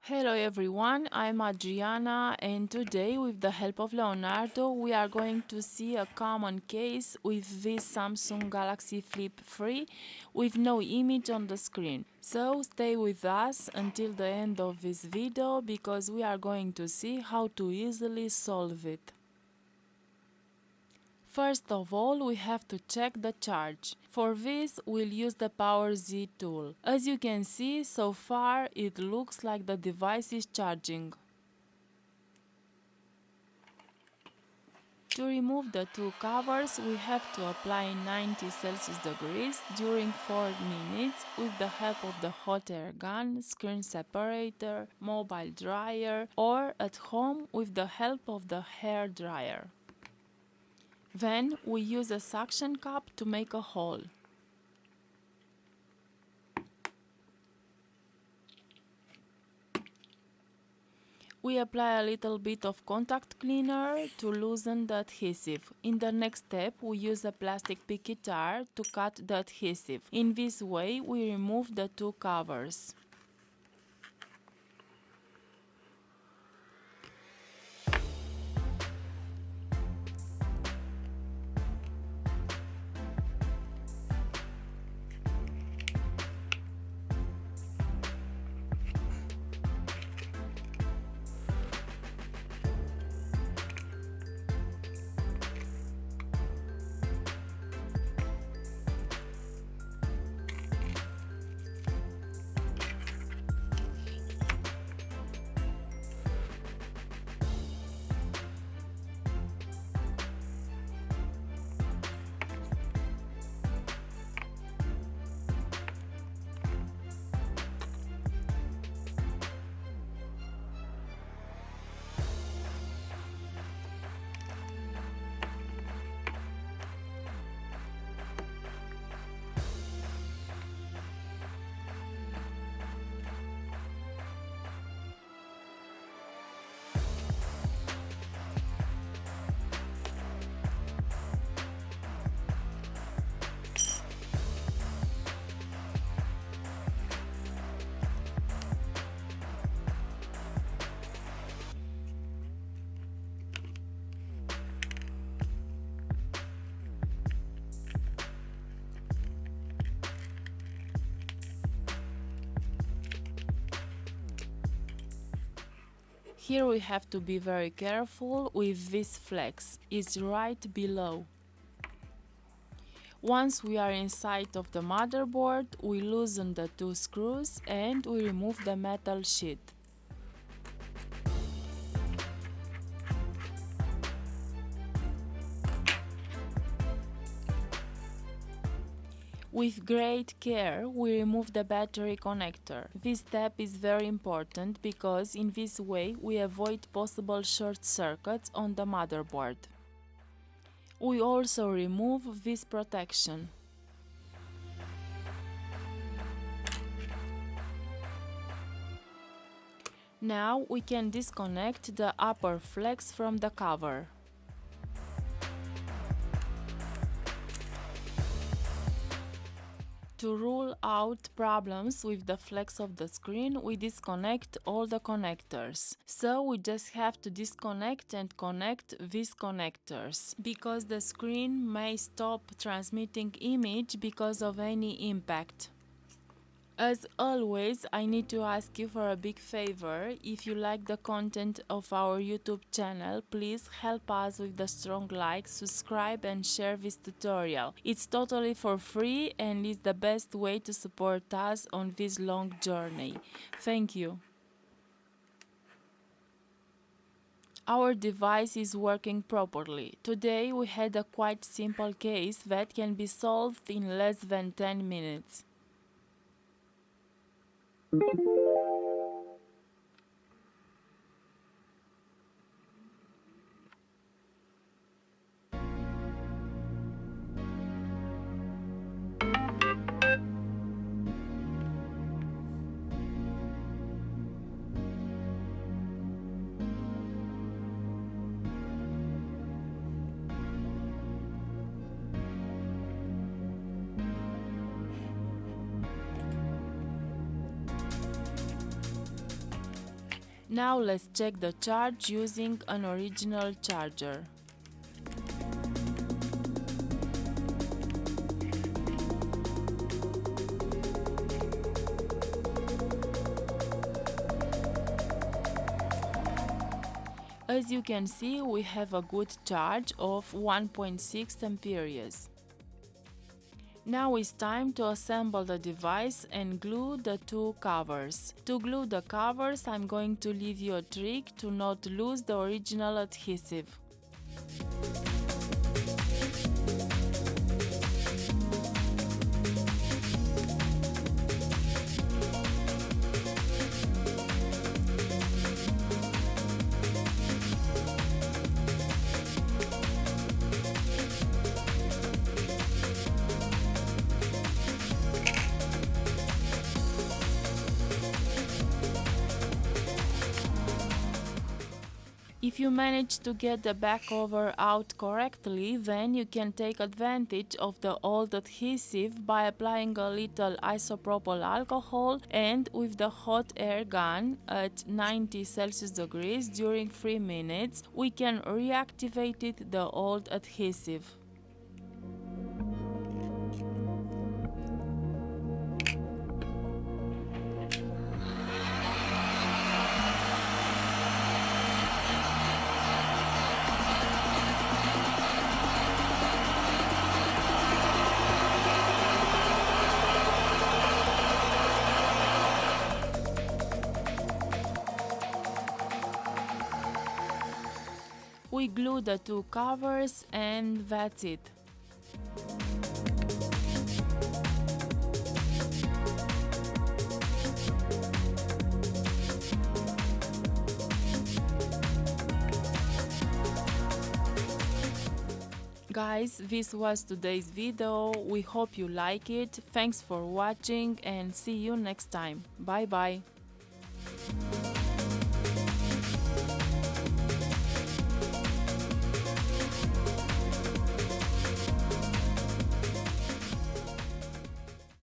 Hello everyone, I'm Adriana and today with the help of Leonardo we are going to see a common case with this Samsung Galaxy Flip 3 with no image on the screen. So stay with us until the end of this video because we are going to see how to easily solve it. First of all, we have to check the charge. For this, we'll use the Power Z tool. As you can see, so far it looks like the device is charging. To remove the two covers, we have to apply 90 Celsius degrees during 4 minutes with the help of the hot air gun, screen separator, mobile dryer, or at home with the help of the hair dryer. Then we use a suction cup to make a hole. We apply a little bit of contact cleaner to loosen the adhesive. In the next step, we use a plastic picky jar to cut the adhesive. In this way, we remove the two covers. Here we have to be very careful with this flex, it's right below. Once we are inside of the motherboard, we loosen the two screws and we remove the metal sheet. With great care, we remove the battery connector. This step is very important because in this way we avoid possible short circuits on the motherboard. We also remove this protection. Now we can disconnect the upper flex from the cover. To rule out problems with the flex of the screen, we disconnect all the connectors. So we just have to disconnect and connect these connectors, because the screen may stop transmitting image because of any impact. As always, I need to ask you for a big favor. If you like the content of our YouTube channel, please help us with the strong like, subscribe and share this tutorial. It's totally for free and is the best way to support us on this long journey. Thank you. Our device is working properly. Today we had a quite simple case that can be solved in less than 10 minutes. Now let's check the charge using an original charger. As you can see, we have a good charge of 1.6 amperes. Now it's time to assemble the device and glue the two covers. To glue the covers, I'm going to leave you a trick to not lose the original adhesive. If you manage to get the back cover out correctly, then you can take advantage of the old adhesive by applying a little isopropyl alcohol and with the hot air gun at 90 Celsius degrees during 3 minutes, we can reactivate the old adhesive. We glue the two covers and that's it. Guys, this was today's video. We hope you like it. Thanks for watching and see you next time. Bye bye.